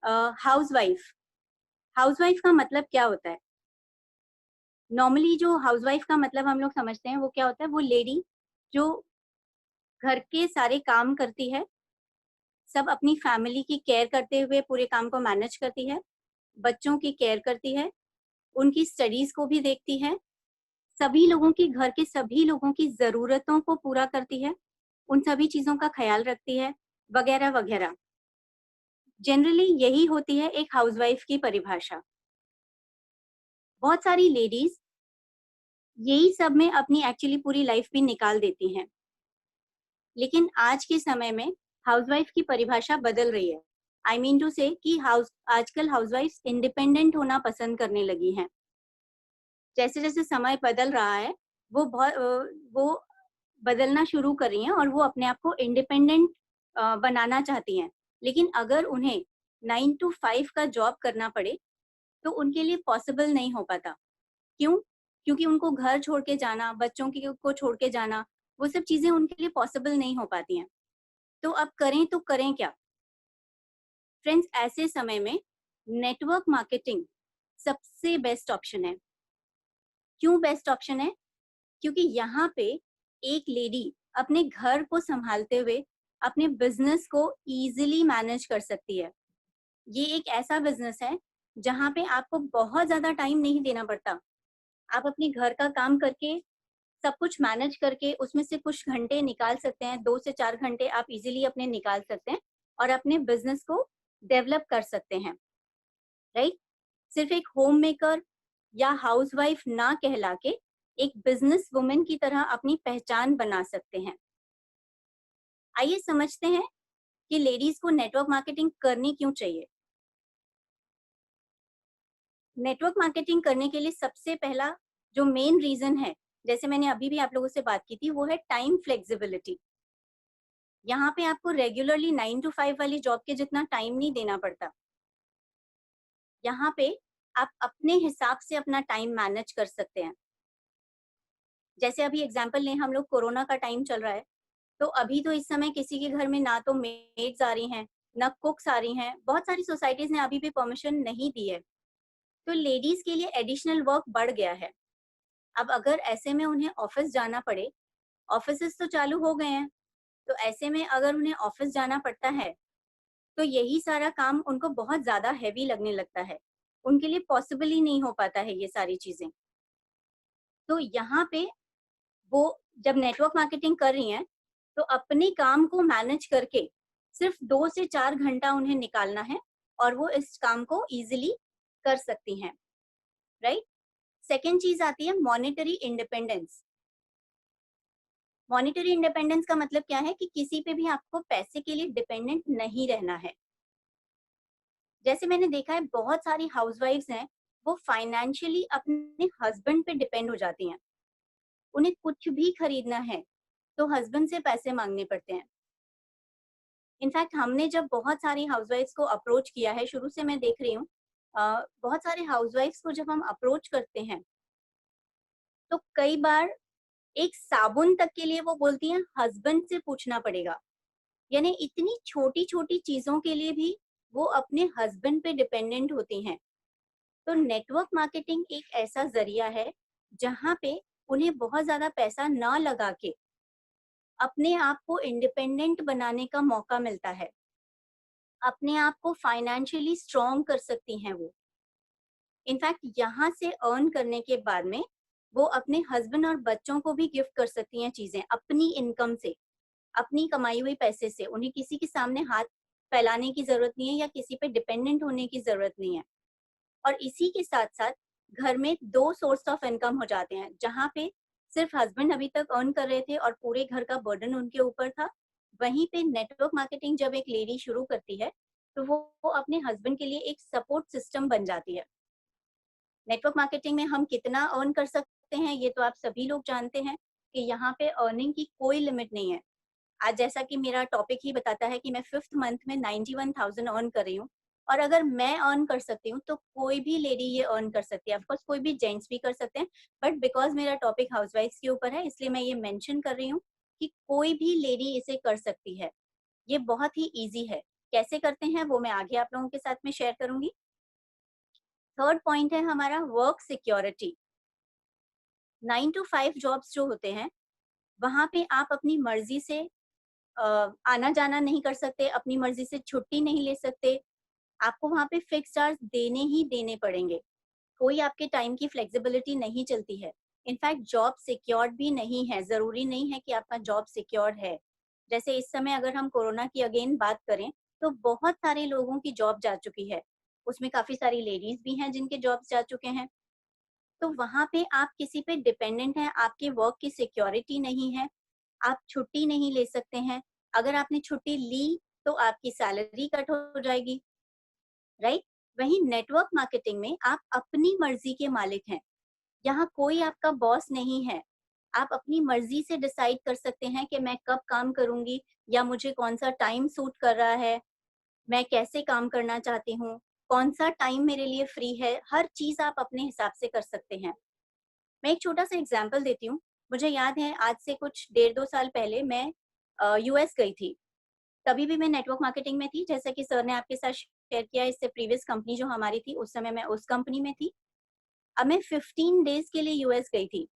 Housewife, housewife का मतलब क्या होता है? नॉर्मली जो हाउसवाइफ का मतलब हम लोग समझते हैं वो क्या होता है, वो लेडी जो घर के सारे काम करती है, सब अपनी फैमिली की केयर करते हुए पूरे काम को मैनेज करती है, बच्चों की केयर करती है, उनकी स्टडीज को भी देखती है, सभी लोगों की, घर के सभी लोगों की ज़रूरतों को पूरा करती है, उन सभी चीज़ों का ख़्याल रखती है, वगैरह, वगैरह। जनरली यही होती है एक हाउसवाइफ की परिभाषा। बहुत सारी लेडीज़ यही सब में अपनी एक्चुअली पूरी लाइफ भी निकाल देती हैं। लेकिन आज के समय में हाउसवाइफ की परिभाषा बदल रही है। आई मीन टू से कि आजकल हाउसवाइफ्स इंडिपेंडेंट होना पसंद करने लगी हैं। जैसे-जैसे समय बदल रहा है, वो बदलना शुरू कर रही हैं और वो अपने आप को इंडिपेंडेंट बनाना चाहती हैं। लेकिन अगर उन्हें 9 टू 5 का जॉब करना पड़े, तो उनके लिए पॉसिबल नहीं हो पाता। क्यों? क्योंकि उनको घर छोड़ के जाना, बच्चों की को छोड़ के जाना, वो सब चीज़ें उनके लिए पॉसिबल नहीं हो पाती हैं। तो अब करें तो करें क्या? फ्रेंड्स, ऐसे समय में नेटवर्क मार्केटिंग सबसे बेस्ट ऑप्शन है। क्यों बेस्ट ऑप्शन है? क्योंकि यहाँ पे एक लेडी अपने घर को संभालते हुए अपने बिजनेस को इजीली मैनेज कर सकती है। ये एक ऐसा बिजनेस है जहाँ पे आपको बहुत ज़्यादा टाइम नहीं देना पड़ता। आप अपने घर का काम करके, सब कुछ मैनेज करके उसमें से कुछ घंटे निकाल सकते हैं, 2 से 4 घंटे आप इजीली अपने निकाल सकते हैं और अपने बिजनेस को डेवलप कर सकते हैं, राइट? सिर्फ एक होम मेकर या हाउसवाइफ ना कहला के एक बिजनेस वुमन की तरह अपनी पहचान बना सकते हैं। आइए समझते हैं कि लेडीज को नेटवर्क मार्केटिंग करनी क्यों चाहिए। नेटवर्क मार्केटिंग करने के लिए सबसे पहला जो मेन रीजन है, जैसे मैंने अभी भी आप लोगों से बात की थी, वो है टाइम फ्लेक्सिबिलिटी। यहाँ पे आपको रेगुलरली 9 टू 5 वाली जॉब के जितना टाइम नहीं देना पड़ता। यहाँ पे आप अपने हिसाब से अपना टाइम मैनेज कर सकते हैं। जैसे अभी एग्जाम्पल लें, हम लोग, कोरोना का टाइम चल रहा है, तो अभी तो इस समय किसी के घर में ना तो मेड्स आ रही हैं, ना कुक्स आ रही हैं। बहुत सारी सोसाइटीज ने अभी भी परमिशन नहीं दी है। तो लेडीज के लिए एडिशनल वर्क बढ़ गया है। अब अगर ऐसे में उन्हें ऑफिस जाना पड़े, ऑफिसेस तो चालू हो गए हैं, तो ऐसे में अगर उन्हें ऑफिस जाना पड़ता है, तो यही सारा काम उनको बहुत ज़्यादा हेवी लगने लगता है। उनके लिए पॉसिबल ही नहीं हो पाता है ये सारी चीज़ें। तो यहाँ पे वो जब नेटवर्क मार्केटिंग कर रही हैं, तो अपने काम को मैनेज करके सिर्फ 2 से 4 घंटा उन्हें निकालना है और वो इस काम को ईज़िली कर सकती हैं, राइट? सेकंड चीज़ आती है मॉनेटरी इंडिपेंडेंस। मॉनेटरी इंडिपेंडेंस का मतलब क्या है कि किसी पे भी आपको पैसे के लिए डिपेंडेंट नहीं रहना है। जैसे मैंने देखा है बहुत सारी हाउसवाइफ्स हैं, वो फाइनेंशियली अपने हस्बैंड पे डिपेंड हो जाती हैं। उन्हें कुछ भी खरीदना है, तो हस्बैंड से पैसे माँगने पड़ते हैं। इनफैक्ट हमने जब बहुत सारी हाउसवाइफ्स को अप्रोच किया है, शुरू से मैं देख रही हूँ, बहुत सारे हाउसवाइफ्स को जब हम अप्रोच करते हैं, तो कई बार एक साबुन तक के लिए वो बोलती हैं हस्बैंड से पूछना पड़ेगा। यानी इतनी छोटी-छोटी चीज़ों के लिए भी वो अपने हस्बैंड पे डिपेंडेंट होती हैं। तो नेटवर्क मार्केटिंग एक ऐसा ज़रिया है, जहाँ पे उन्हें बहुत ज़्यादा पैसा ना लगा के अपने आप को इंडिपेंडेंट बनाने का मौका मिलता है। अपने आप को फाइनेंशियली स्ट्रॉन्ग कर सकती हैं वो। इनफैक्ट यहाँ से अर्न करने के बाद में वो अपने हस्बैंड और बच्चों को भी गिफ्ट कर सकती हैं चीज़ें अपनी इनकम से, अपनी कमाई हुई पैसे से। उन्हें किसी के सामने हाथ फैलाने की ज़रूरत नहीं है या किसी पे डिपेंडेंट होने की ज़रूरत नहीं है। और इसी के साथ-साथ घर में 2 सोर्स ऑफ इनकम हो जाते हैं, जहाँ पे सिर्फ हस्बैंड अभी तक अर्न कर रहे थे और पूरे घर का बर्डन उनके ऊपर था। वहीं पे नेटवर्क मार्केटिंग जब एक लेडी शुरू करती है, तो वो अपने हस्बैंड के लिए एक सपोर्ट सिस्टम बन जाती है। नेटवर्क मार्केटिंग में हम कितना अर्न कर सकते हैं, ये तो आप सभी लोग जानते हैं कि यहाँ पे अर्निंग की कोई लिमिट नहीं है। आज जैसा कि मेरा टॉपिक ही बताता है कि मैं 5th मंथ में 91,000 अर्न कर रही हूँ, और अगर मैं अर्न कर सकती हूँ, तो कोई भी लेडी ये अर्न कर सकती है। ऑफ कोर्स कोई भी जेंट्स भी कर सकते हैं, बट बिकॉज़ मेरा टॉपिक हाउसवाइफ्स के ऊपर है, इसलिए मैं ये मेंशन कर रही हूँ कि कोई भी लेडी इसे कर सकती है। ये बहुत ही ईज़ी है। कैसे करते हैं वो मैं आगे आप लोगों के साथ में शेयर करूंगी। थर्ड पॉइंट है हमारा वर्क सिक्योरिटी। 9 to 5 जॉब्स जो होते हैं, वहाँ पे आप अपनी मर्जी से आना जाना नहीं कर सकते, अपनी मर्जी से छुट्टी नहीं ले सकते। आपको वहाँ पे फिक्स्ड आवर्स देने ही देने पड़ेंगे। कोई आपके टाइम की फ्लेक्सिबिलिटी नहीं चलती है। इनफैक्ट जॉब सिक्योर्ड भी नहीं है, ज़रूरी नहीं है कि आपका जॉब सिक्योर्ड है। जैसे इस समय अगर हम कोरोना की अगेन बात करें, तो बहुत सारे लोगों की जॉब जा चुकी है। उसमें काफ़ी सारी लेडीज़ भी हैं जिनके जॉब्स जा चुके हैं। तो वहाँ पे आप किसी पे डिपेंडेंट हैं, आपके वर्क की सिक्योरिटी नहीं है, आप छुट्टी नहीं ले सकते हैं। अगर आपने छुट्टी ली, तो आपकी सैलरी कट हो जाएगी, राइट? वहीं नेटवर्क मार्केटिंग में आप अपनी मर्ज़ी के मालिक हैं। यहाँ कोई आपका बॉस नहीं है। आप अपनी मर्ज़ी से डिसाइड कर सकते हैं कि मैं कब काम करूँगी या मुझे कौन-सा टाइम सूट कर रहा है, मैं कैसे काम करना चाहती हूँ, कौन-सा टाइम मेरे लिए फ्री है, हर चीज़ आप अपने हिसाब से कर सकते हैं। मैं एक छोटा-सा एग्ज़ाम्पल देती हूँ। मुझे याद है आज से कुछ डेढ़ 2 साल पहले मैं यूएस गई थी। तभी भी मैं नेटवर्क मार्केटिंग में थी, जैसा कि सर ने आपके साथ शेयर किया, इससे प्रीवियस कंपनी जो हमारी थी, उस समय मैं उस कंपनी में थी। अब मैं 15 डेज़ के लिए यूएस गई थी।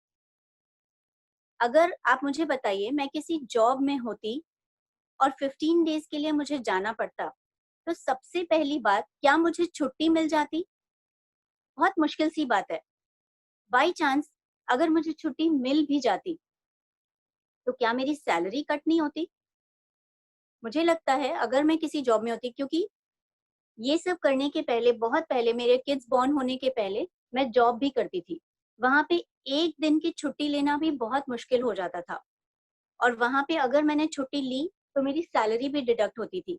अगर आप मुझे बताइए मैं किसी जॉब में होती और 15 डेज़ के लिए मुझे जाना पड़ता, तो सबसे पहली बात क्या मुझे छुट्टी मिल जाती? बहुत मुश्किल सी बात है। बाय चांस अगर मुझे छुट्टी मिल भी जाती, तो क्या मेरी सैलरी कट नहीं होती? मुझे लगता है अगर मैं किसी जॉब में होती, क्योंकि ये सब करने के पहले, बहुत पहले, मेरे किड्स बॉर्न होने के पहले मैं जॉब भी करती थी। वहाँ पे 1 दिन की छुट्टी लेना भी बहुत मुश्किल हो जाता था और वहाँ पे अगर मैंने छुट्टी ली, तो मेरी सैलरी भी डिडक्ट होती थी।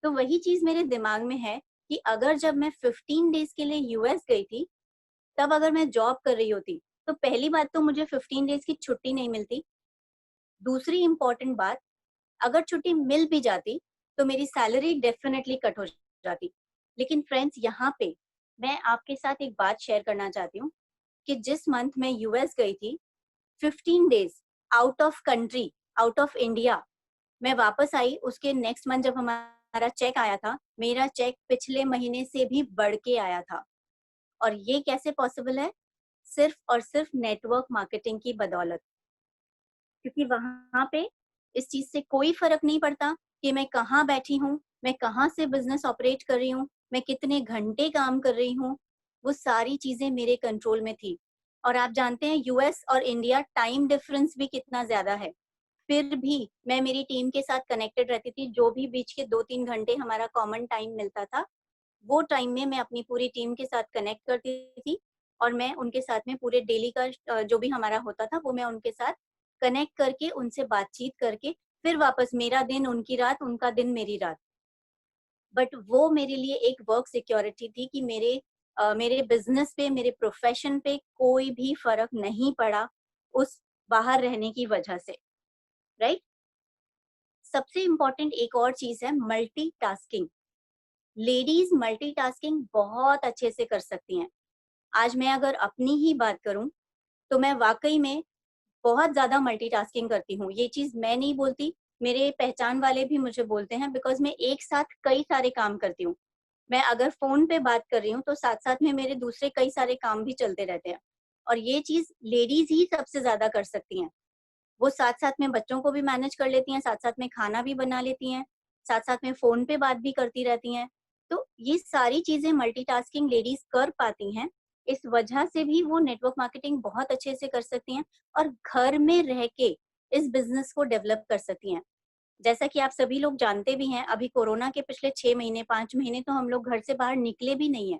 तो वही चीज़ मेरे दिमाग में है कि अगर जब मैं 15 डेज़ के लिए यूएस गई थी, तब अगर मैं जॉब कर रही होती, तो पहली बात तो मुझे 15 डेज़ की छुट्टी नहीं मिलती। दूसरी इम्पोर्टेंट बात, अगर छुट्टी मिल भी जाती, तो मेरी सैलरी डेफ़िनेटली कट हो जाती। लेकिन फ्रेंड्स, यहाँ पे मैं आपके साथ एक बात शेयर करना चाहती हूँ कि जिस मंथ मैं यूएस गई थी, 15 days out of country, out of India, मैं वापस आई, उसके नेक्स्ट मंथ जब हमारा चेक आया था, मेरा चेक पिछले महीने से भी बढ़ के आया था। और ये कैसे पॉसिबल है? सिर्फ़ और सिर्फ़ नेटवर्क मार्केटिंग की बदौलत। क्योंकि वहाँ पे इस चीज़ से कोई फ़र्क नहीं पड़ता कि मैं कहाँ बैठी हूँ, मैं कहाँ से बिज़नेस ऑपरेट कर रही हूँ, मैं कितने घंटे काम कर रही हूँ, वो सारी चीज़ें मेरे कंट्रोल में थी। और आप जानते हैं यूएस और इंडिया टाइम डिफरेंस भी कितना ज़्यादा है। फिर भी मैं मेरी टीम के साथ कनेक्टेड रहती थी, जो भी बीच के 2-3 घंटे हमारा कॉमन टाइम मिलता था, वो टाइम में मैं अपनी पूरी टीम के साथ कनेक्ट करती थी और मैं उनके साथ में पूरे डेली का जो भी हमारा होता था, वो मैं उनके साथ कनेक्ट करके, उनसे बातचीत करके, फिर वापस मेरा दिन उनकी रात, उनका दिन मेरी रात। बट वो मेरे लिए एक वर्क सिक्योरिटी थी कि मेरे बिज़नेस पे, मेरे प्रोफ़ेशन पे कोई भी फ़र्क नहीं पड़ा उस बाहर रहने की वजह से, राइट? सबसे इम्पोर्टेंट एक और चीज़ है मल्टीटास्किंग। लेडीज़ मल्टीटास्किंग बहुत अच्छे से कर सकती हैं। आज मैं अगर अपनी ही बात करूँ, तो मैं वाक़ई में बहुत ज़्यादा मल्टीटास्किंग करती हूँ। ये चीज़ मैं नहीं बोलती, मेरे पहचान वाले भी मुझे बोलते हैं, बिकॉज़ मैं एक साथ कई सारे काम करती हूँ। मैं अगर फ़ोन पे बात कर रही हूँ, तो साथ-साथ में मेरे दूसरे कई सारे काम भी चलते रहते हैं और ये चीज़ लेडीज़ ही सबसे ज़्यादा कर सकती हैं। वो साथ-साथ में बच्चों को भी मैनेज कर लेती हैं, साथ-साथ में खाना भी बना लेती हैं, साथ-साथ में फ़ोन पे बात भी करती रहती हैं। तो ये सारी चीज़ें मल्टीटास्किंग लेडीज़ कर पाती हैं, इस वजह से भी वो नेटवर्क मार्केटिंग बहुत अच्छे से कर सकती हैं और घर में रह के इस बिज़नेस को डेवलप कर सकती हैं। जैसा कि आप सभी लोग जानते भी हैं, अभी कोरोना के पिछले 6 महीने, 5 महीने तो हम लोग घर से बाहर निकले भी नहीं हैं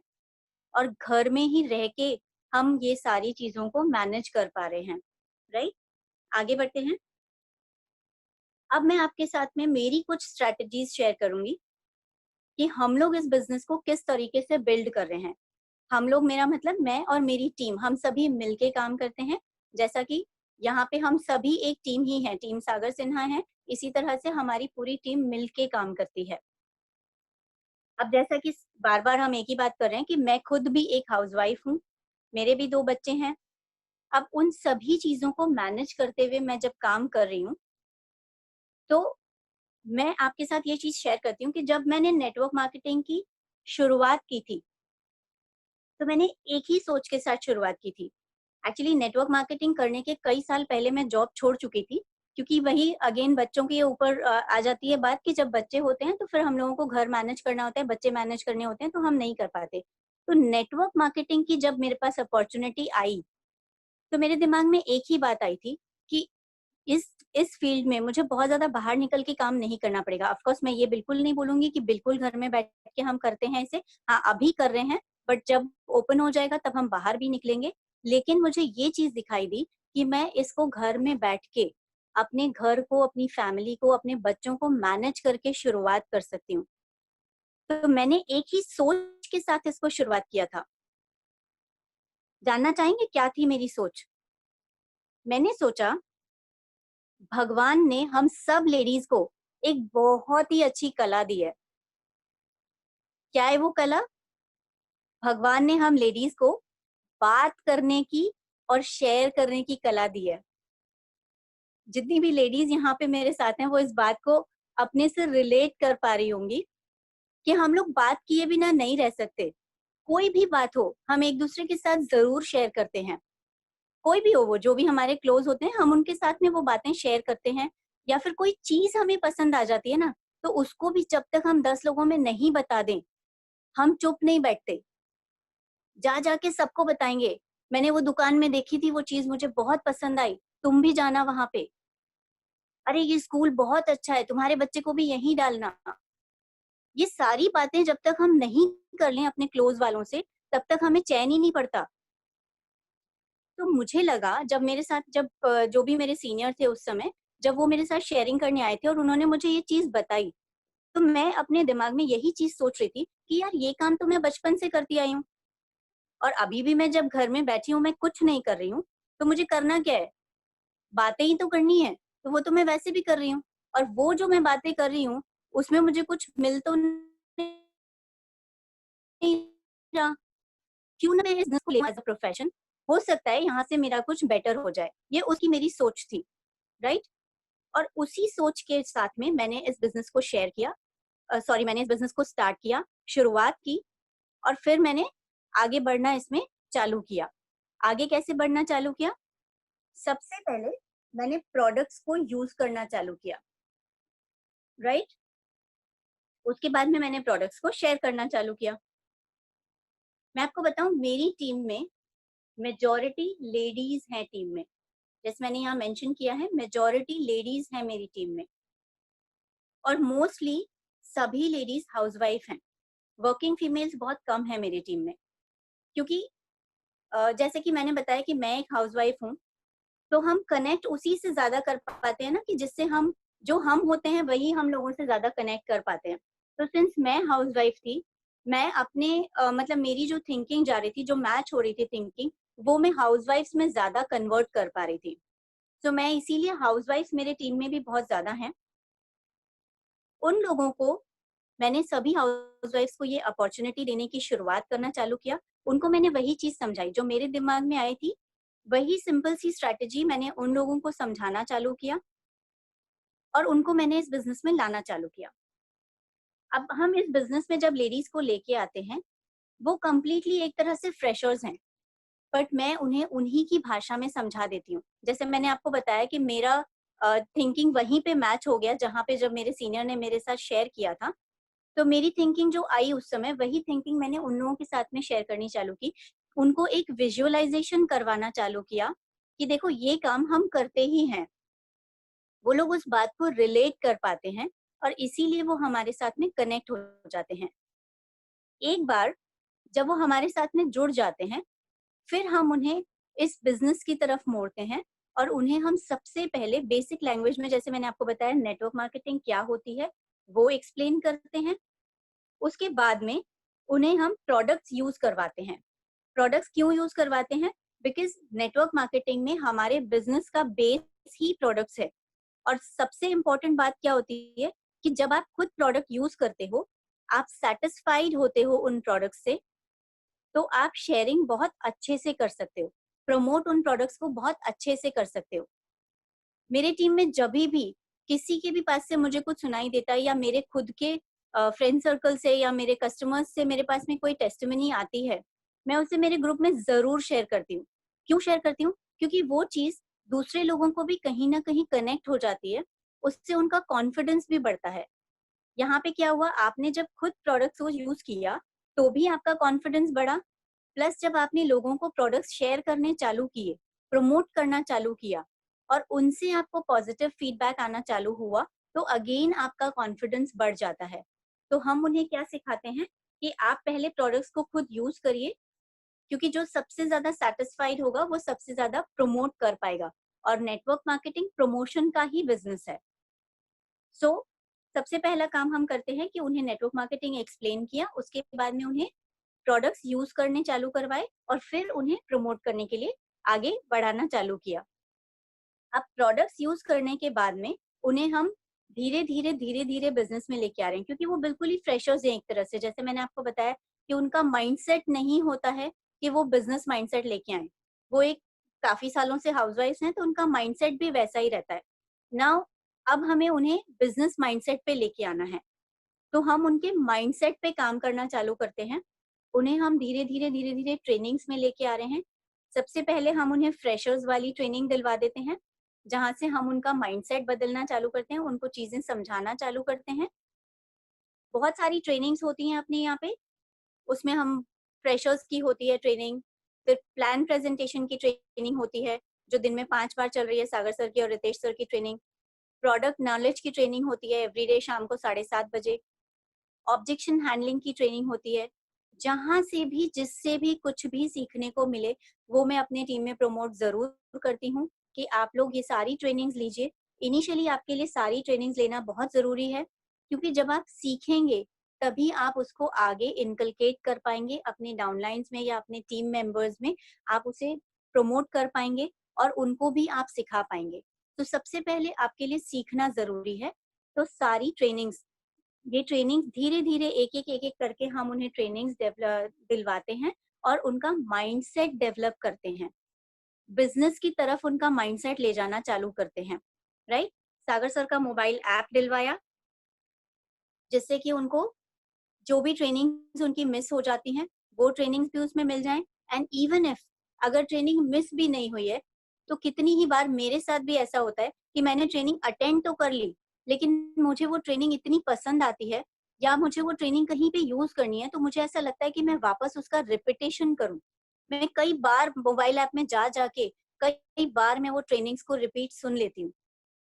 और घर में ही रह के हम ये सारी चीज़ों को मैनेज कर पा रहे हैं, राइट? आगे बढ़ते हैं। अब मैं आपके साथ में मेरी कुछ स्ट्रैटेजीज़ शेयर करूँगी कि हम लोग इस बिज़नेस को किस तरीके से बिल्ड कर रहे हैं। हम लोग, मेरा मतलब मैं और मेरी टीम, हम सभी मिलके काम करते हैं। जैसा कि यहाँ पे हम सभी एक टीम ही हैं, टीम सागर सिन्हा है, इसी तरह से हमारी पूरी टीम मिलके काम करती है। अब जैसा कि बार-बार हम एक ही बात कर रहे हैं कि मैं खुद भी एक हाउसवाइफ हूँ, मेरे भी 2 बच्चे हैं। अब उन सभी चीज़ों को मैनेज करते हुए मैं जब काम कर रही हूँ, तो मैं आपके साथ ये चीज़ शेयर करती हूँ कि जब मैंने नेटवर्क मार्केटिंग की शुरुआत की थी, तो मैंने एक ही सोच के साथ शुरुआत की थी। एक्चुअली नेटवर्क मार्केटिंग करने के कई साल पहले मैं जॉब छोड़ चुकी थी, क्योंकि वही अगेन बच्चों के ऊपर आ जाती है बात कि जब बच्चे होते हैं तो फिर हम लोगों को घर मैनेज करना होता है, बच्चे मैनेज करने होते हैं, तो हम नहीं कर पाते। तो नेटवर्क मार्केटिंग की जब मेरे पास अपॉर्च्युनिटी आई, तो मेरे दिमाग में एक ही बात आई थी कि इस इस फील्ड में मुझे बहुत ज़्यादा बाहर निकल के काम नहीं करना पड़ेगा। ऑफ कोर्स मैं ये बिल्कुल नहीं बोलूँगी कि बिल्कुल घर में बैठ के हम करते हैं इसे। हाँ, अभी कर रहे हैं, बट जब ओपन हो जाएगा तब हम बाहर भी निकलेंगे। लेकिन मुझे ये चीज़ दिखाई दी कि मैं इसको घर में बैठ के अपने घर को, अपनी फैमिली को, अपने बच्चों को मैनेज करके शुरुआत कर सकती हूँ। तो मैंने एक ही सोच के साथ इसको शुरुआत किया था। जानना चाहेंगे क्या थी मेरी सोच? मैंने सोचा भगवान ने हम सब लेडीज़ को एक बहुत ही अच्छी कला दी है। क्या है वो कला? भगवान ने हम लेडीज़ को बात करने की और शेयर करने की कला दी है। जितनी भी लेडीज़ यहाँ पे मेरे साथ हैं, वो इस बात को अपने से रिलेट कर पा रही होंगी कि हम लोग बात किए बिना नहीं रह सकते। कोई भी बात हो, हम एक-दूसरे के साथ ज़रूर शेयर करते हैं। कोई भी हो वो, जो भी हमारे क्लोज़ होते हैं, हम उनके साथ में वो बातें शेयर करते हैं। या फिर कोई चीज़ हमें पसंद आ जाती है ना, तो उसको भी जब तक हम 10 लोगों में नहीं बता दें, हम चुप नहीं बैठते। जा के सबको बताएँगे, मैंने वो दुकान में देखी थी, वो चीज़ मुझे बहुत पसंद आई, तुम भी जाना वहाँ पे। अरे ये स्कूल बहुत अच्छा है, तुम्हारे बच्चे को भी यहीं डालना। ये सारी बातें जब तक हम नहीं कर लें अपने क्लोज़ वालों से, तब तक हमें चैन ही नहीं पड़ता। तो मुझे लगा जब मेरे साथ जो भी मेरे सीनियर थे उस समय, जब वो मेरे साथ शेयरिंग करने आए थे और उन्होंने मुझे ये चीज़ बताई, तो मैं अपने दिमाग में यही चीज़ सोच रही थी कि यार ये काम तो मैं बचपन से करती आई हूँ और अभी भी मैं जब घर में बैठी हूँ, मैं कुछ नहीं कर रही हूँ, तो मुझे करना क्या है? बातें ही तो करनी है, तो वो तो मैं वैसे भी कर रही हूँ और वो जो मैं बातें कर रही हूँ, उसमें मुझे कुछ मिल तो नहीं रहा। क्यों ना मैं इस बिज़नेस को लें एज़ अ प्रोफ़ेशन? हो सकता है यहाँ से मेरा कुछ बेटर हो जाए। ये उसकी मेरी सोच थी, राइट? और उसी सोच के साथ में मैंने इस बिज़नेस को शेयर किया मैंने इस बिज़नेस को स्टार्ट किया, शुरुआत की और फिर मैंने आगे बढ़ना इसमें चालू किया। आगे कैसे बढ़ना चालू किया? सबसे पहले मैंने प्रोडक्ट्स को यूज़ करना चालू किया, राइट? उसके बाद में मैंने प्रोडक्ट्स को शेयर करना चालू किया। मैं आपको बताऊँ मेरी टीम में मेजॉरिटी लेडीज़ हैं टीम में। जैसे मैंने यहाँ मेंशन किया है मेजॉरिटी लेडीज़ हैं मेरी टीम में और मोस्टली सभी लेडीज़ हाउसवाइफ हैं। वर्किंग फीमेल्स बहुत कम है मेरी टीम में क्योंकि जैसे कि मैंने बताया कि मैं एक हाउसवाइफ हूँ, तो हम कनेक्ट उसी से ज़्यादा कर पाते हैं ना कि जिससे हम जो हम होते हैं वही हम लोगों से ज़्यादा कनेक्ट कर पाते हैं। तो सिंस मैं हाउसवाइफ थी, मैं अपने मतलब मेरी जो थिंकिंग जा रही थी, जो मैच हो रही थी थिंकिंग, वो मैं हाउसवाइफ्स में ज़्यादा कन्वर्ट कर पा रही थी। तो मैं इसीलिए हाउसवाइफ्स मेरे टीम में भी बहुत ज़्यादा हैं। उन लोगों को मैंने सभी हाउसवाइफ्स को ये अपॉर्च्युनिटी देने की शुरुआत करना चालू किया। उनको मैंने वही चीज़ समझाई जो मेरे दिमाग में आई थी, वही सिंपल सी स्ट्रैटेजी मैंने उन लोगों को समझाना चालू किया और उनको मैंने इस बिज़नेस में लाना चालू किया। अब हम इस बिज़नेस में जब लेडीज़ को लेके आते हैं, वो कंप्लीटली एक तरह से फ्रेशर्स हैं, बट मैं उन्हें उन्हीं की भाषा में समझा देती हूँ। जैसे मैंने आपको बताया कि मेरा थिंकिंग वहीं पे मैच हो गया जहाँ पे जब मेरे सीनियर ने मेरे साथ शेयर किया था। तो मेरी थिंकिंग जो आई उस समय वही थिंकिंग मैंने उन लोगों के साथ में शेयर करनी चालू की। उनको एक विजुअलाइज़ेशन करवाना चालू किया कि देखो ये काम हम करते ही हैं। वो लोग उस बात को रिलेट कर पाते हैं और इसीलिए वो हमारे साथ में कनेक्ट हो जाते हैं। एक बार जब वो हमारे साथ में जुड़ जाते हैं, फिर हम उन्हें इस बिज़नेस की तरफ मोड़ते हैं और उन्हें हम सबसे पहले बेसिक लैंग्वेज में जैसे मैंने आपको बताया नेटवर्क मार्केटिंग क्या होती है, वो एक्सप्लेन करते हैं। उसके बाद में उन्हें हम प्रोडक्ट्स यूज़ करवाते हैं। प्रोडक्ट्स क्यों यूज़ करवाते हैं? बिकॉज़ नेटवर्क मार्केटिंग में हमारे बिज़नेस का बेस ही प्रोडक्ट्स है और सबसे इम्पोर्टेंट बात क्या होती है कि जब आप खुद प्रोडक्ट यूज़ करते हो, आप सैटिस्फाइड होते हो उन प्रोडक्ट्स से, तो आप शेयरिंग बहुत अच्छे से कर सकते हो। प्रमोट उन प्रोडक्ट्स को बहुत अच्छे से कर सकते हो। मेरे टीम में जभी भी किसी के भी पास से मुझे कुछ सुनाई देता है या मेरे खुद के फ्रेंड सर्कल से या मेरे कस्टमर्स से मेरे पास में कोई टेस्टिमनी आती है, मैं उसे मेरे ग्रुप में ज़रूर शेयर करती हूँ। क्यों शेयर करती हूँ? क्योंकि वो चीज़ दूसरे लोगों को भी कहीं न कहीं कनेक्ट हो जाती है, उससे उनका कॉन्फिडेंस भी बढ़ता है। यहाँ पे क्या हुआ, आपने जब खुद प्रोडक्ट्स को यूज़ किया, तो भी आपका कॉन्फिडेंस बढ़ा, प्लस जब आपने लोगों को प्रोडक्ट्स शेयर करने चालू किए, प्रमोट करना चालू किया और उनसे आपको पॉजिटिव फीडबैक आना चालू हुआ, तो अगेन आपका कॉन्फिडेंस बढ़ जाता है। तो हम उन्हें क्या सिखाते हैं कि आप पहले प्रोडक्ट्स को खुद यूज़ करिए, क्योंकि जो सबसे ज़्यादा सैटिस्फाइड होगा, वो सबसे ज़्यादा प्रमोट कर पाएगा और नेटवर्क मार्केटिंग प्रमोशन का ही बिज़नेस है। सो सबसे पहला काम हम करते हैं कि उन्हें नेटवर्क मार्केटिंग एक्सप्लेन किया, उसके बाद में उन्हें प्रोडक्ट्स यूज़ करने चालू करवाए और फिर उन्हें प्रमोट करने के लिए आगे बढ़ाना चालू किया। अब प्रोडक्ट्स यूज़ करने के बाद में उन्हें हम धीरे-धीरे, धीरे-धीरे बिज़नेस में लेके आ रहे हैं, क्योंकि वो बिल्कुल ही फ्रेशर्स हैं एक तरह से। जैसे मैंने आपको बताया कि उनका माइंडसेट नहीं होता है कि वो बिज़नेस माइंडसेट लेके आएँ। वो एक काफ़ी सालों से हाउसवाइफ्स हैं, तो उनका माइंडसेट भी वैसा ही रहता है। नाउ अब हमें उन्हें बिज़नेस माइंडसेट पे लेके आना है। तो हम उनके माइंडसेट पे काम करना चालू करते हैं। उन्हें हम धीरे-धीरे, धीरे-धीरे ट्रेनिंग्स में लेके आ रहे हैं। सबसे पहले हम उन्हें फ्रेशर्स वाली ट्रेनिंग दिलवा देते हैं, जहाँ से हम उनका माइंडसेट बदलना चालू करते हैं, उनको चीज़ें समझाना चालू करते हैं। बहुत सारी ट्रेनिंग्स होती हैं अपने यहाँ पे, उसमें हम फ्रेशर्स की होती है ट्रेनिंग, फिर प्लान प्रेज़ेंटेशन की ट्रेनिंग होती है, जो दिन में 5 बार चल रही है, सागर सर की और रितेश सर की ट्रेनिंग। प्रोडक्ट नॉलेज की ट्रेनिंग होती है एवरीडे शाम को 7:30 बजे। ऑब्जेक्शन हैंडलिंग की ट्रेनिंग होती है। जहाँ से भी जिससे भी कुछ भी सीखने को मिले, वो मैं अपनी टीम में प्रमोट ज़रूर करती हूँ कि आप लोग ये सारी ट्रेनिंग्स लीजिए। इनिशियली आपके लिए सारी ट्रेनिंग्स लेना बहुत ज़रूरी है, क्योंकि जब आप सीखेंगे, तभी आप उसको आगे इनकलकेट कर पाएँगे अपने डाउनलाइन्स में या अपने टीम मेंबर्स में, आप उसे प्रमोट कर पाएँगे और उनको भी आप सिखा पाएँगे। तो सबसे पहले आपके लिए सीखना ज़रूरी है, तो सारी ट्रेनिंग्स, ये ट्रेनिंग धीरे-धीरे एक-एक, एक-एक करके हम उन्हें ट्रेनिंग्स दिलवाते हैं और उनका माइंडसेट डेवलप करते हैं। बिज़नेस की तरफ उनका माइंडसेट ले जाना चालू करते हैं, राइट? सागर सर का मोबाइल ऐप दिलवाया, जिससे कि उनको जो भी ट्रेनिंग्स उनकी मिस हो जाती हैं, वो ट्रेनिंग्स भी उसमें मिल जाएँ। एंड इवन इफ अगर ट्रेनिंग मिस भी नहीं हुई है, तो कितनी ही बार मेरे साथ भी ऐसा होता है कि मैंने ट्रेनिंग अटेंड तो कर ली, लेकिन मुझे वो ट्रेनिंग इतनी पसंद आती है या मुझे वो ट्रेनिंग कहीं पे यूज़ करनी है, तो मुझे ऐसा लगता है कि मैं वापस उसका रिपिटेशन करूँ। मैं कई बार मोबाइल ऐप में जा के, कई बार मैं वो ट्रेनिंग्स को रिपीट सुन लेती हूँ।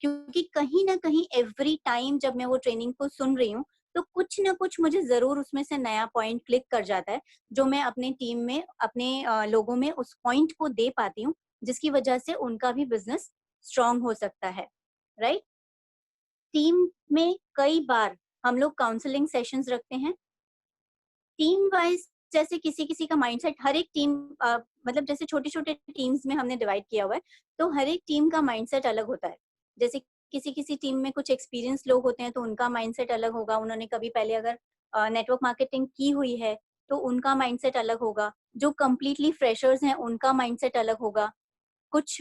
क्योंकि कहीं न कहीं एवरी टाइम जब मैं वो ट्रेनिंग को सुन रही हूँ, तो कुछ न कुछ मुझे ज़रूर उसमें से नया पॉइंट क्लिक कर जाता है, जो मैं अपने टीम में, अपने लोगों में उस पॉइंट को दे पाती हूँ, जिसकी वजह से उनका भी बिज़नेस स्ट्रॉन्ग हो सकता है, राइट? टीम में कई बार हम लोग काउंसलिंग सेशंस रखते हैं। टीम वाइज़ जैसे किसी-किसी का माइंडसेट, हर एक टीम मतलब जैसे छोटे-छोटे टीम्स में हमने डिवाइड किया हुआ है, तो हर एक टीम का माइंडसेट अलग होता है। जैसे किसी-किसी टीम में कुछ एक्सपीरियंस लोग होते हैं, तो उनका माइंडसेट अलग होगा, उन्होंने कभी पहले अगर नेटवर्क मार्केटिंग की हुई है, तो उनका माइंडसेट अलग होगा। जो कंप्लीटली फ्रेशर्स हैं, उनका माइंडसेट अलग होगा। कुछ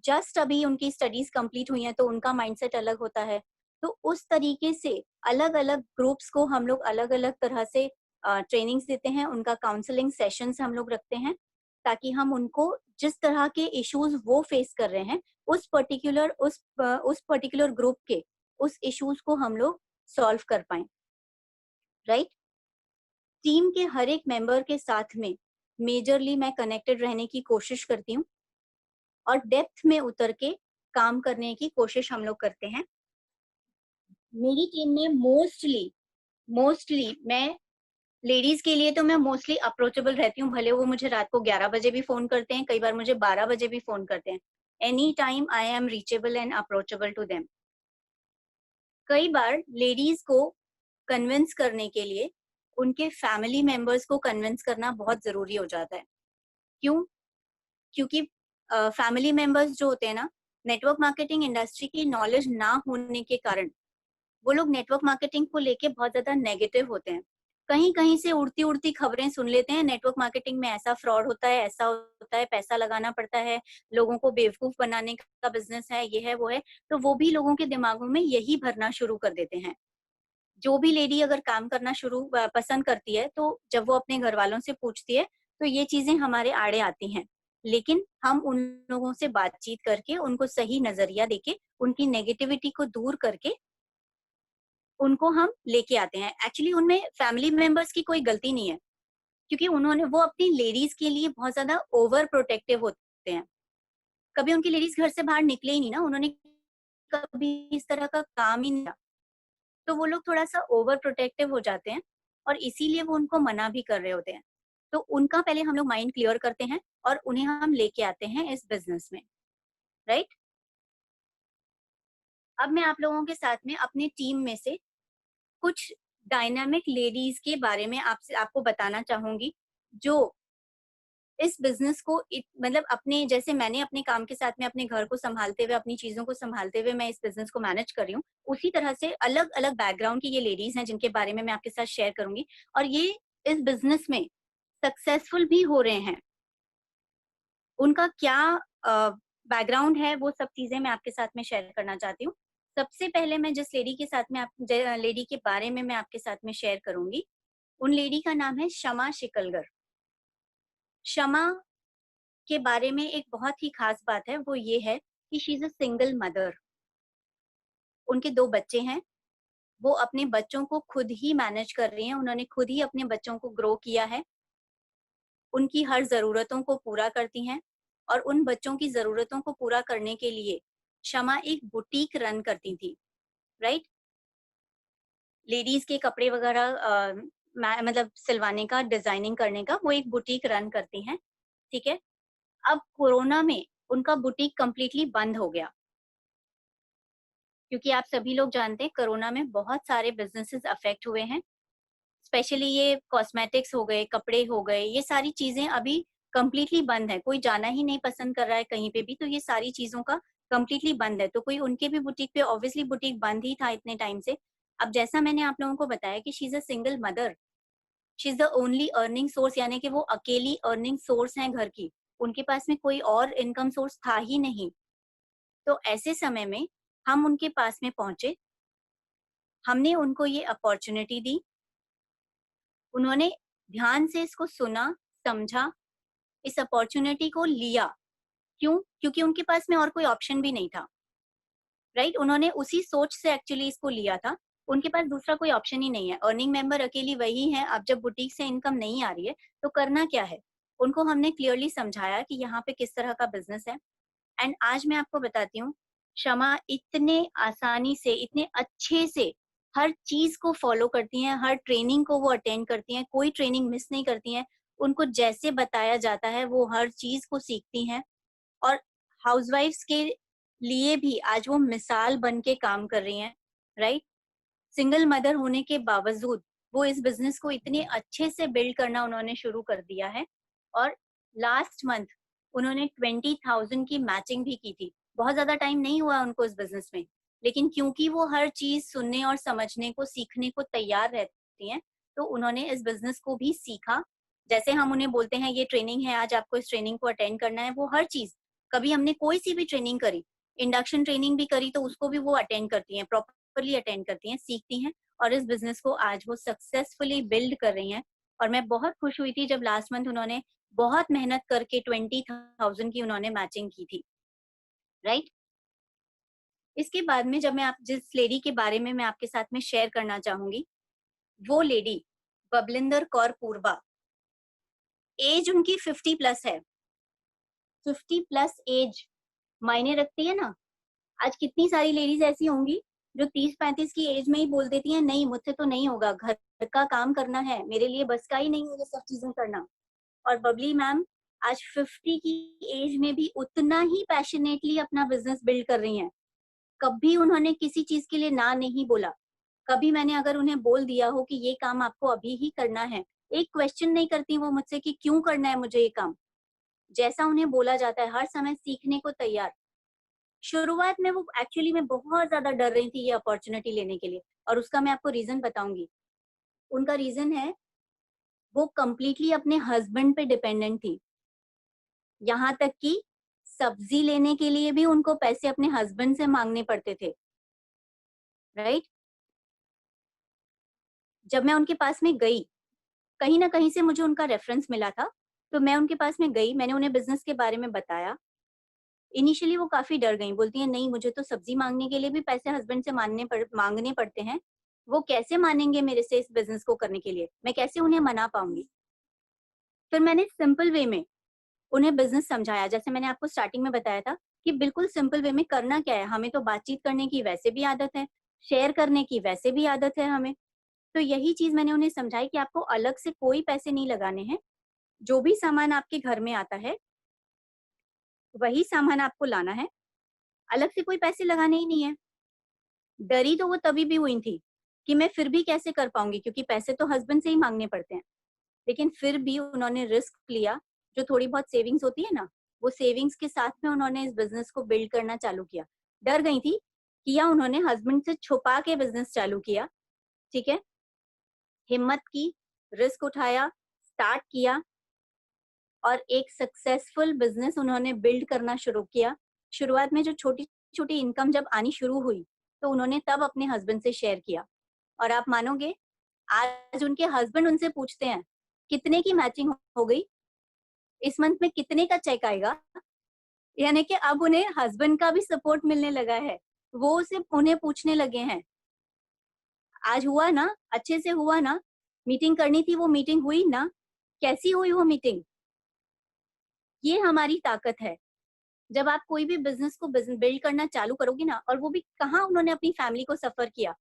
जस्ट अभी उनकी स्टडीज़ कंप्लीट हुई हैं, तो उनका माइंडसेट अलग होता है। तो उस तरीके से अलग-अलग ग्रुप्स को हम लोग अलग-अलग तरह से ट्रेनिंग्स देते हैं, उनका काउंसलिंग सेशंस हम लोग रखते हैं, ताकि हम उनको जिस तरह के इश्यूज़ वो फेस कर रहे हैं, उस पर्टिकुलर ग्रुप के उस इश्यूज़ को हम लोग सॉल्व कर पाएँ, राइट? टीम के हर एक मेंबर के साथ में मेजरली मैं कनेक्टेड रहने की कोशिश करती हूँ और डेप्थ में उतर के काम करने की कोशिश हम लोग करते हैं। मेरी टीम में मोस्टली मोस्टली मैं लेडीज़ के लिए तो मैं मोस्टली अप्रोचेबल रहती हूँ, भले वो मुझे रात को 11 बजे भी फ़ोन करते हैं, कई बार मुझे 12 बजे भी फ़ोन करते हैं। Any time I am reachable and approachable to them. कई बार लेडीज़ को कन्विंस करने के लिए उनके फैमिली मेंबर्स को कन्विंस करना बहुत ज़रूरी हो जाता है। क्यों? क्योंकि फैमिली मेंबर्स जो होते हैं ना, नेटवर्क मार्केटिंग इंडस्ट्री की नॉलेज ना होने के कारण वो लोग नेटवर्क मार्केटिंग को लेके बहुत ज़्यादा नेगेटिव होते हैं। कहीं-कहीं से उड़ती-उड़ती खबरें सुन लेते हैं, नेटवर्क मार्केटिंग में ऐसा फ्रॉड होता है, ऐसा होता है, पैसा लगाना पड़ता है, लोगों को बेवकूफ़ बनाने का बिज़नेस है, ये है, वो है, तो वो भी लोगों के दिमागों में यही भरना शुरू कर देते हैं। जो भी लेडी अगर काम करना पसंद करती है, तो जब वो अपने घरवालों से पूछती है, तो ये चीज़ें हमारे आड़े आती हैं। लेकिन हम उन लोगों से बातचीत करके, उनको सही नज़रिया देके, उनकी नेगेटिविटी को दूर करके उनको हम लेके आते हैं। एक्चुअली उनमें फैमिली मेंबर्स की कोई गलती नहीं है, क्योंकि वो अपनी लेडीज़ के लिए बहुत ज़्यादा ओवर प्रोटेक्टिव होते हैं। कभी उनकी लेडीज़ घर से बाहर निकले ही नहीं ना, उन्होंने कभी इस तरह का काम ही नहीं किया। तो वो लोग थोड़ा-सा ओवर प्रोटेक्टिव हो जाते हैं और इसीलिए वो उनको मना भी कर रहे होते हैं। तो उनका पहले हम लोग माइंड क्लियर करते हैं और उन्हें हम लेके आते हैं इस बिज़नेस में, राइट? अब मैं आप लोगों के साथ में अपनी टीम में से कुछ डायनामिक लेडीज़ के बारे में आपको बताना चाहूँगी, जो इस बिज़नेस को मतलब अपने जैसे मैंने अपने काम के साथ में अपने घर को सँभालते हुए, अपनी चीज़ों को सँभालते हुए मैं इस बिज़नेस को मैनेज कर रही हूँ, उसी तरह से अलग-अलग बैकग्राउंड की ये लेडीज़ हैं जिनके बारे में मैं आपके साथ शेयर करूँगी और ये इस बिज़नेस में सक्सेसफुल भी हो रहे हैं। उनका क्या बैकग्राउंड है, वो सब चीज़ें मैं आपके साथ में शेयर करना चाहती हूँ। सबसे पहले मैं जिस लेडी के साथ में लेडी के बारे में मैं आपके साथ में शेयर करूँगी, उन लेडी का नाम है शमा शिकलगर। शमा के बारे में एक बहुत ही खास बात है, वो ये है कि she is a single mother. उनके 2 बच्चे हैं, वो अपने बच्चों को खुद ही मैनेज कर रही हैं, उन्होंने खुद ही अपने बच्चों को ग्रो किया है, उनकी हर ज़रूरतों को पूरा करती हैं और उन बच्चों की ज़रूरतों को पूरा करने के लिए शमा एक बुटीक रन करती थी, राइट? लेडीज़ के कपड़े वगैरह मतलब सिलवाने का, डिज़ाइनिंग करने का वो एक बुटीक रन करती हैं, ठीक है? अब कोरोना में उनका बुटीक कंप्लीटली बंद हो गया। क्योंकि आप सभी लोग जानते हैं कोरोना में बहुत सारे बिज़नेसेस अफ़ेक्ट हुए हैं। स्पेशली ये कॉस्मेटिक्स हो गए, कपड़े हो गए, ये सारी चीज़ें अभी कंप्लीटली बंद है। कोई जाना ही नहीं पसंद कर रहा है कहीं पे भी, तो ये सारी चीज़ों का कंप्लीटली बंद है। तो कोई उनके भी बुटीक पे ऑब्वियसली बुटीक बंद ही था इतने टाइम से। अब जैसा मैंने आप लोगों को बताया कि she is a single mother, she is the only earning source यानी कि वो अकेली अर्निंग सोर्स हैं घर की। उनके पास में कोई और इनकम सोर्स था ही नहीं। तो ऐसे समय में हम उनके पास में पहुँचे, हमने उनको ये अपॉर्च्युनिटी दी, उन्होंने ध्यान से इसको सुना, समझा, इस अपॉर्च्युनिटी को लिया। क्यों? क्योंकि उनके पास में और कोई ऑप्शन भी नहीं था, राइट? उन्होंने उसी सोच से एक्चुअली इसको लिया था। उनके पास दूसरा कोई ऑप्शन ही नहीं है। अर्निंग मेंबर अकेली वही है, अब जब बुटीक से इनकम नहीं आ रही है, तो करना क्या है? उनको हमने क्लियरली समझाया कि यहाँ पे किस तरह का बिज़नेस है एंड आज मैं आपको बताती हूँ, क्षमा इतने आसानी से, इतने अच्छे से हर चीज़ को फ़ॉलो करती हैं, हर ट्रेनिंग को वो अटेंड करती हैं, कोई ट्रेनिंग मिस नहीं करती हैं। उनको जैसे बताया जाता है, वो हर चीज़ को सीखती हैं और हाउसवाइफ्स के लिए भी आज वो मिसाल बन के काम कर रही हैं, राइट? सिंगल मदर होने के बावजूद वो इस बिज़नेस को इतने अच्छे से बिल्ड करना उन्होंने शुरू कर दिया है और लास्ट मंथ उन्होंने 20,000 की मैचिंग भी की थी। बहुत ज़्यादा टाइम नहीं हुआ उनको इस बिज़नेस में, लेकिन क्योंकि वो हर चीज़ सुनने और समझने को, सीखने को तैयार रहती हैं, तो उन्होंने इस बिज़नेस को भी सीखा। जैसे हम उन्हें बोलते हैं ये ट्रेनिंग है, आज आपको इस ट्रेनिंग को अटेंड करना है, वो हर चीज़ कभी हमने कोई सी भी ट्रेनिंग करी, इंडक्शन ट्रेनिंग भी करी तो उसको भी वो अटेंड करती हैं, प्रॉपरली अटेंड करती हैं, सीखती हैं और इस बिज़नेस को आज वो सक्सेसफुली बिल्ड कर रही हैं और मैं बहुत खुश हुई थी जब लास्ट मंथ उन्होंने बहुत मेहनत करके 20,000 की उन्होंने मैचिंग की थी, राइट? इसके बाद में जब मैं आप जिस लेडी के बारे में मैं आपके साथ में शेयर करना चाहूँगी, वो लेडी बबलिंदर कौर पूर्वा, एज उनकी 50 प्लस है। 50 प्लस एज मायने रखती है ना? आज कितनी सारी लेडीज़ ऐसी होंगी जो 30-35 की एज में ही बोल देती हैं, नहीं मुझसे तो नहीं होगा, घर का काम करना है, मेरे लिए बस का ही नहीं है ये सब चीज़ें करना। और बबली मैम आज 50 की एज में भी उतना ही पैशनेटली अपना बिज़नेस बिल्ड कर रही हैं। कभी उन्होंने किसी चीज़ के लिए ना नहीं बोला। कभी मैंने अगर उन्हें बोल दिया हो कि ये काम आपको अभी ही करना है, एक क्वेश्चन नहीं करती वो मुझसे कि क्यों करना है मुझे ये काम? जैसा उन्हें बोला जाता है, हर समय सीखने को तैयार। शुरुआत में वो एक्चुअली में बहुत ज़्यादा डर रही थी ये अपॉर्च्युनिटी लेने के लिए और उसका मैं आपको रीज़न बताऊँगी। उनका रीजन है वो कंप्लीटली अपने हस्बैंड पे डिपेंडेंट थी। यहाँ तक कि सब्जी लेने के लिए भी उनको पैसे अपने हस्बैंड से मांगने पड़ते थे, राइट? जब मैं उनके पास में गई, कहीं न कहीं से मुझे उनका रेफरेंस मिला था, तो मैं उनके पास में गई, मैंने उन्हें बिज़नेस के बारे में बताया। इनिशियली वो काफ़ी डर गईं, बोलती हैं, "नहीं, मुझे तो सब्ज़ी माँगने के लिए भी पैसे हस्बैंड से माँगने पड़ते हैं। वो कैसे मानेंगे मेरे से इस बिज़नेस को करने के लिए? मैं कैसे उन्हें मना पाऊँगी?" फिर मैंने सिंपल वे में उन्हें बिज़नेस समझाया, जैसे मैंने आपको स्टार्टिंग में बताया था कि बिल्कुल सिंपल वे में करना क्या है, हमें तो बातचीत करने की वैसे भी आदत है, शेयर करने की वैसे भी आदत है हमें। तो यही चीज़ मैंने उन्हें समझाई कि आपको अलग से कोई पैसे नहीं लगाने हैं, जो भी सामान आपके घर में आता है, वही सामान आपको लाना है, अलग से कोई पैसे लगाने ही नहीं है। डरी तो वो तभी भी हुई थी कि मैं फिर भी कैसे कर पाऊँगी, क्योंकि पैसे तो हस्बैंड से ही माँगने पड़ते हैं। लेकिन फिर भी उन्होंने रिस्क लिया, जो थोड़ी बहुत सेविंग्स होती है ना, वो सेविंग्स के साथ में उन्होंने इस बिज़नेस को बिल्ड करना चालू किया। डर गई थी, किया उन्होंने, हस्बैंड से छुपा के बिज़नेस चालू किया, ठीक है? हिम्मत की, रिस्क उठाया, स्टार्ट किया और एक सक्सेसफुल बिज़नेस उन्होंने बिल्ड करना शुरू किया। शुरुआत में जो छोटी-छोटी इनकम जब आनी शुरू हुई, तो उन्होंने तब अपने हस्बैंड से शेयर किया और आप मानोगे, आज उनके हस्बैंड उनसे पूछते हैं, "कितने की मैचिंग हो गई? इस मंथ में कितने का चेक आएगा?" यानी कि अब उन्हें हस्बैंड का भी सपोर्ट मिलने लगा है। वो सिर्फ उन्हें पूछने लगे हैं, "आज हुआ ना? अच्छे से हुआ ना? मीटिंग करनी थी, वो मीटिंग हुई ना? कैसी हुई वो मीटिंग?" ये हमारी ताकत है। जब आप कोई भी बिज़नेस को बिल्ड करना चालू करोगे ना, और वो भी कहाँ उन्होंने अपनी फैमिली को सफ़र किया।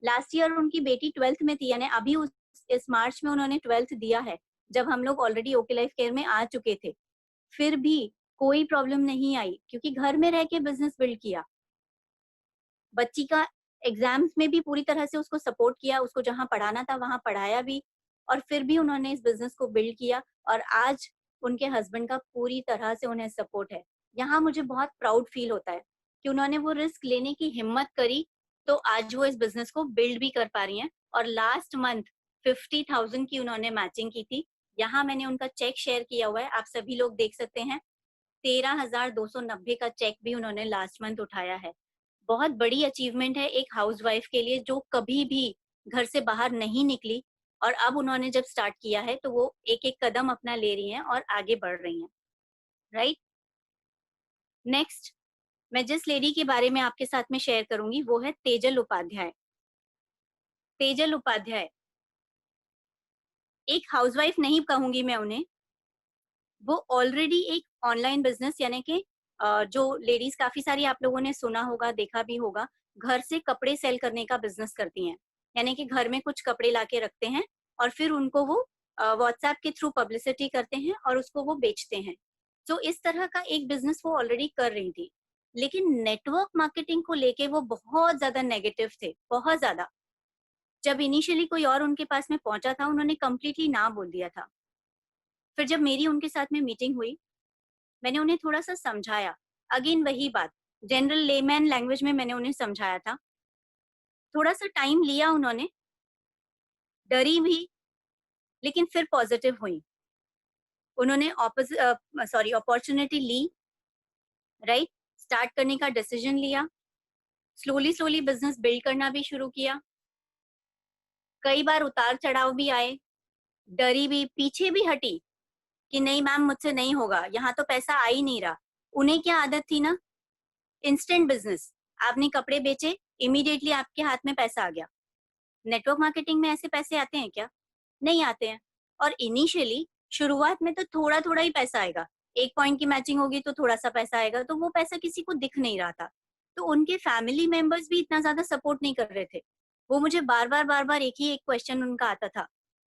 लास्ट ईयर उनकी बेटी 12th में थी, यानी अभी उस इस मार्च में उन्होंने 12th दिया है, जब हम लोग ऑलरेडी ओके लाइफ केयर में आ चुके थे। फिर भी कोई प्रॉब्लम नहीं आई, क्योंकि घर में रह के बिज़नेस बिल्ड किया। बच्ची का एग्ज़ाम्स में भी पूरी तरह से उसको सपोर्ट किया, उसको जहाँ पढ़ाना था वहाँ पढ़ाया भी, और फिर भी उन्होंने इस बिज़नेस को बिल्ड किया और आज उनके हस्बैंड का पूरी तरह से उन्हें सपोर्ट है। यहाँ मुझे बहुत प्राउड फील होता है कि उन्होंने वो रिस्क लेने की हिम्मत करी, तो आज वो इस बिज़नेस को बिल्ड भी कर पा रही हैं और लास्ट मंथ 50,000 की उन्होंने मैचिंग की थी। यहाँ मैंने उनका चेक शेयर किया हुआ है, आप सभी लोग देख सकते हैं। 13,290 का चेक भी उन्होंने लास्ट मंथ उठाया है। बहुत बड़ी अचीवमेंट है एक हाउसवाइफ के लिए, जो कभी भी घर से बाहर नहीं निकली, और अब उन्होंने जब स्टार्ट किया है तो वो एक-एक कदम अपना ले रही हैं और आगे बढ़ रही हैं, राइट? नेक्स्ट, मैं जिस लेडी के बारे में आपके साथ में शेयर करूँगी वो है तेजल उपाध्याय। तेजल उपाध्याय एक हाउसवाइफ नहीं कहूँगी मैं उन्हें, वो ऑलरेडी एक ऑनलाइन बिज़नेस, यानी कि जो लेडीज़ काफ़ी सारी आप लोगों ने सुना होगा, देखा भी होगा, घर से कपड़े सेल करने का बिज़नेस करती हैं। यानी कि घर में कुछ कपड़े लाके रखते हैं और फिर उनको वो व्हाट्सएप के थ्रू पब्लिसिटी करते हैं और उसको वो बेचते हैं। तो इस तरह का एक बिज़नेस वो ऑलरेडी कर रही थी। लेकिन नेटवर्क मार्केटिंग को लेके वो बहुत ज़्यादा नेगेटिव थे, बहुत ज़्यादा। जब इनिशियली कोई और उनके पास में पहुँचा था, उन्होंने कंप्लीटली ना बोल दिया था। फिर जब मेरी उनके साथ में मीटिंग हुई, मैंने उन्हें थोड़ा-सा समझाया। अगेन वही बात, जनरल लेमैन लैंग्वेज में मैंने उन्हें समझाया था। थोड़ा-सा टाइम लिया उन्होंने, डरी भी, लेकिन फिर पॉज़िटिव हुईं। उन्होंने अपॉर्च्युनिटी ली, राइट? स्टार्ट करने का डिसीज़न लिया, स्लोली-स्लोली बिज़नेस बिल्ड करना भी शुरू किया। कई बार उतार-चढ़ाव भी आए, डरी भी, पीछे भी हटी कि नहीं मैम मुझसे नहीं होगा, यहाँ तो पैसा आ ही नहीं रहा। उन्हें क्या आदत थी ना, इंस्टेंट बिज़नेस। आपने कपड़े बेचे, इमीडिएटली आपके हाथ में पैसा आ गया। नेटवर्क मार्केटिंग में ऐसे पैसे आते हैं क्या? नहीं आते हैं। और इनिशियली शुरुआत में तो थोड़ा-थोड़ा ही पैसा आएगा। 1 पॉइंट की मैचिंग होगी तो थोड़ा-सा पैसा आएगा, तो वो पैसा किसी को दिख नहीं रहा था। तो उनके फैमिली मेंबर्स भी इतना ज़्यादा सपोर्ट नहीं कर रहे थे। वो मुझे बार-बार एक ही एक क्वेश्चन उनका आता था,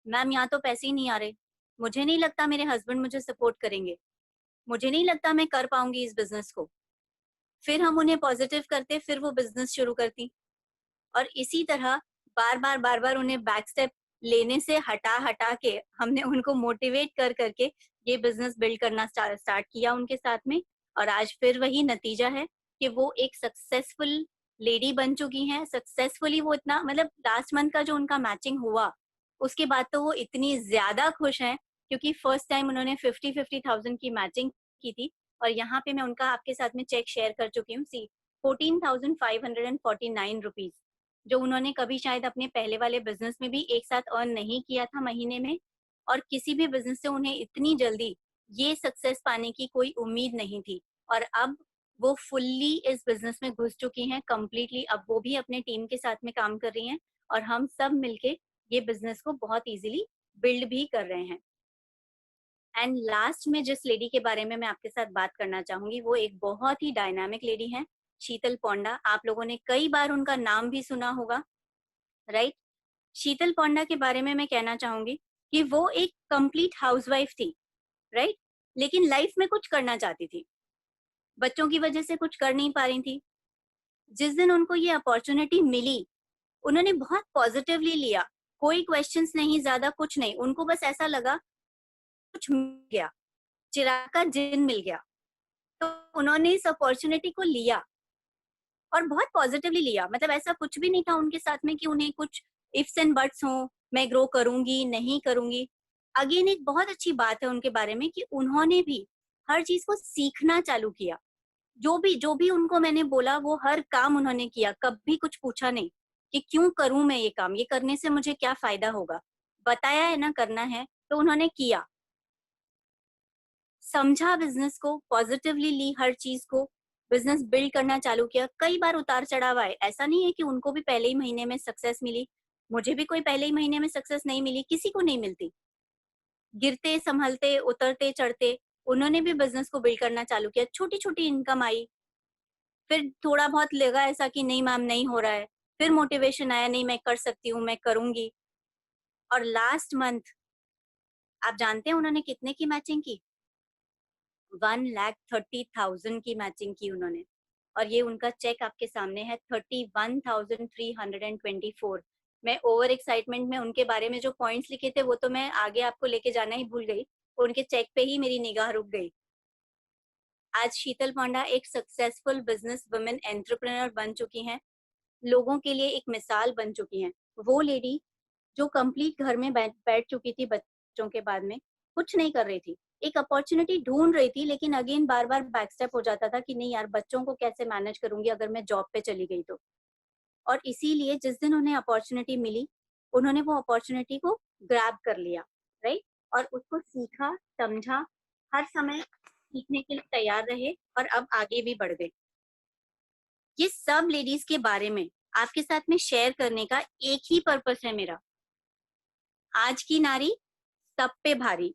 "मैम यहाँ तो पैसे ही नहीं आ रहे। मुझे नहीं लगता मेरे हस्बैंड मुझे सपोर्ट करेंगे। मुझे नहीं लगता मैं कर पाऊँगी इस बिज़नेस को।" फिर हम उन्हें पॉजिटिव करते, फिर वो बिज़नेस शुरू करती। और इसी तरह बार-बार उन्हें बैक स्टेप लेने से हटा-हटा के हमने उनको मोटिवेट कर के ये बिज़नेस बिल्ड करना स्टार्ट किया उनके साथ में, और आज फिर वही नतीजा है कि वो एक सक्सेसफुल लेडी बन चुकी हैं। सक्सेसफुली वो इतना, मतलब लास्ट मंथ का जो उनका मैचिंग हुआ, उसके बाद तो वो इतनी ज्यादा खुश हैं क्योंकि फर्स्ट टाइम उन्होंने 50,000 की मैचिंग की थी। और यहाँ पे मैं उनका आपके साथ में चेक शेयर कर चुकी हूँ। सी 14,549 रुपीज, जो उन्होंने कभी शायद अपने पहले वाले बिजनेस में भी एक साथ अर्न नहीं किया था महीने में। और किसी भी बिजनेस से उन्हें इतनी जल्दी ये सक्सेस पाने की कोई उम्मीद नहीं थी। और अब वो फुल्ली इस बिजनेस में घुस चुकी हैं कंप्लीटली। अब वो भी अपने टीम के साथ में काम कर रही हैं और हम सब मिलके ये बिजनेस को बहुत इजीली बिल्ड भी कर रहे हैं। एंड लास्ट में जिस लेडी के बारे में मैं आपके साथ बात करना चाहूंगी, वो एक बहुत ही डायनामिक लेडी है, शीतल पोंडा। आप लोगों ने कई बार उनका नाम भी सुना होगा, राइट? शीतल पोंडा के बारे में मैं कहना चाहूंगी कि वो एक कंप्लीट हाउसवाइफ थी, राइट? लेकिन लाइफ में कुछ करना चाहती थी, बच्चों की वजह से कुछ कर नहीं पा रही थी। जिस दिन उनको ये अपॉर्चुनिटी मिली, उन्होंने बहुत पॉजिटिवली लिया। कोई क्वेश्चंस नहीं, ज्यादा कुछ नहीं, उनको बस ऐसा लगा कुछ मिल गया, चिराग का जिन मिल गया। तो उन्होंने इस अपॉर्चुनिटी को लिया और बहुत पॉजिटिवली लिया। मतलब ऐसा कुछ भी नहीं था उनके साथ में कि उन्हें कुछ इफ्स एंड बट्स हो, मैं ग्रो करूंगी नहीं करूंगी। अगेन एक बहुत अच्छी बात है उनके बारे में कि उन्होंने भी हर चीज को सीखना चालू किया। जो भी उनको मैंने बोला वो हर काम उन्होंने किया, कभी कुछ पूछा नहीं कि क्यों करूं मैं ये काम, ये करने से मुझे क्या फायदा होगा। बताया है ना करना है तो उन्होंने किया, समझा बिजनेस को, पॉजिटिवली ली हर चीज को, बिजनेस बिल्ड करना चालू किया। कई बार उतार चढ़ाव आए, ऐसा नहीं है कि उनको भी पहले ही महीने में सक्सेस मिली। मुझे भी कोई पहले ही महीने में सक्सेस नहीं मिली, किसी को नहीं मिलती। गिरते संभलते उतरते चढ़ते उन्होंने भी बिजनेस को बिल्ड करना चालू किया। छोटी छोटी इनकम आई, फिर थोड़ा बहुत लगा ऐसा कि नहीं मैम नहीं हो रहा है, फिर मोटिवेशन आया, नहीं मैं कर सकती हूँ, मैं करूंगी। और लास्ट मंथ आप जानते हैं उन्होंने कितने की मैचिंग की? 1,30,000 की मैचिंग की उन्होंने। और ये उनका चेक आपके सामने है, 31,324। मैं ओवर एक्साइटमेंट में उनके बारे में जो पॉइंट्स लिखे थे वो तो मैं आगे आपको लेके जाना ही भूल गई, उनके चेक पे ही मेरी निगाह रुक गई। आज शीतल पांडा एक सक्सेसफुल बिजनेस वुमेन एंटरप्रेन्योर बन चुकी हैं, लोगों के लिए एक मिसाल बन चुकी हैं। वो लेडी जो कंप्लीट घर में बैठ चुकी थी बच्चों के बाद में, कुछ नहीं कर रही थी, एक अपॉर्चुनिटी ढूंढ रही थी, लेकिन अगेन बार बार बैकस्टेप हो जाता था कि नहीं यार बच्चों को कैसे मैनेज करूंगी अगर मैं जॉब पे चली गई तो। और इसीलिए जिस दिन उन्हें अपॉर्चुनिटी मिली, उन्होंने वो अपॉर्चुनिटी को ग्रैब कर लिया, राइट? और उसको सीखा, समझा, हर समय सीखने के लिए तैयार रहे और अब आगे भी बढ़ गए। ये सब लेडीज के बारे में आपके साथ में शेयर करने का एक ही पर्पस है मेरा। आज की नारी सब पे भारी।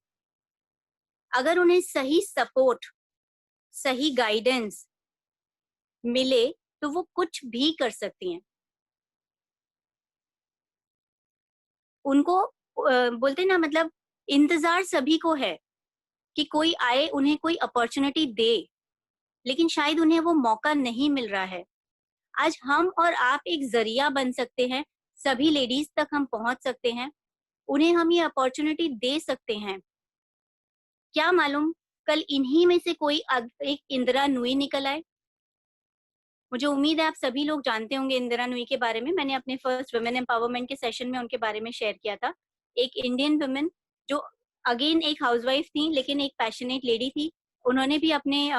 अगर उन्हें सही सपोर्ट, सही गाइडेंस मिले तो वो कुछ भी कर सकती हैं। उनको बोलते ना, मतलब इंतजार सभी को है कि कोई आए उन्हें कोई अपॉर्चुनिटी दे, लेकिन शायद उन्हें वो मौका नहीं मिल रहा है। आज हम और आप एक जरिया बन सकते हैं, सभी लेडीज तक हम पहुंच सकते हैं, उन्हें हम ये अपॉर्चुनिटी दे सकते हैं। क्या मालूम कल इन्हीं में से कोई एक इंदिरा नुई निकल आए। मुझे उम्मीद है आप सभी लोग जानते होंगे इंदिरा नुई के बारे में। मैंने अपने फर्स्ट वुमेन एम्पावरमेंट के सेशन में उनके बारे में शेयर किया था। एक इंडियन वुमेन जो अगेन एक हाउसवाइफ थी लेकिन एक पैशनेट लेडी थी। उन्होंने भी अपने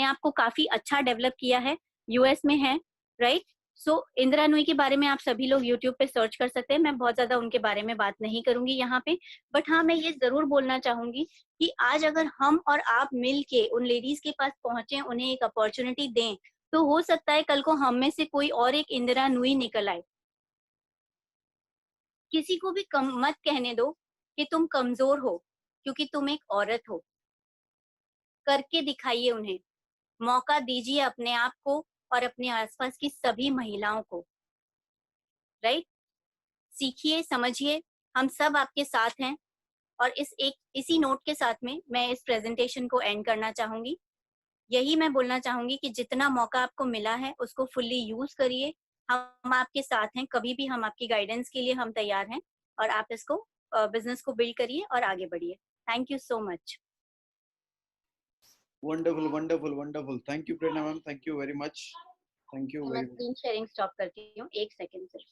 आप को काफी अच्छा डेवलप किया है, यूएस में है, राइट? सो इंदिरा नुई के बारे में आप सभी लोग यूट्यूब पे सर्च कर सकते हैं। मैं बहुत ज्यादा उनके बारे में बात नहीं करूंगी यहाँ पे, बट हाँ मैं ये जरूर बोलना चाहूंगी कि आज अगर हम और आप मिल के उन लेडीज के पास पहुंचे, उन्हें एक अपॉर्चुनिटी दें, तो हो सकता है कल को हम में से कोई और एक इंदिरा नुई निकल आए। किसी को भी कम मत कहने दो कि तुम कमजोर हो, क्योंकि तुम एक औरत हो। करके दिखाइए उन्हें, मौका दीजिए अपने आप को और अपने आसपास की सभी महिलाओं को, राइट? सीखिए, समझिए, हम सब आपके साथ हैं। और इसी नोट के साथ में मैं इस प्रेजेंटेशन को एंड करना चाहूंगी। यही मैं बोलना चाहूंगी कि जितना मौका आपको मिला है उसको फुल्ली यूज करिए। हम आपके साथ हैं, कभी भी हम आपकी गाइडेंस के लिए हम तैयार हैं। और आप इसको बिजनेस को बिल्ड करिए और आगे बढ़िए। Thank you so much. Wonderful wonderful wonderful, thank you Prerna ma'am, thank you very much, thank you ma'am very much. Screen sharing stop करती हूँ, एक सेकेंड सिर्फ।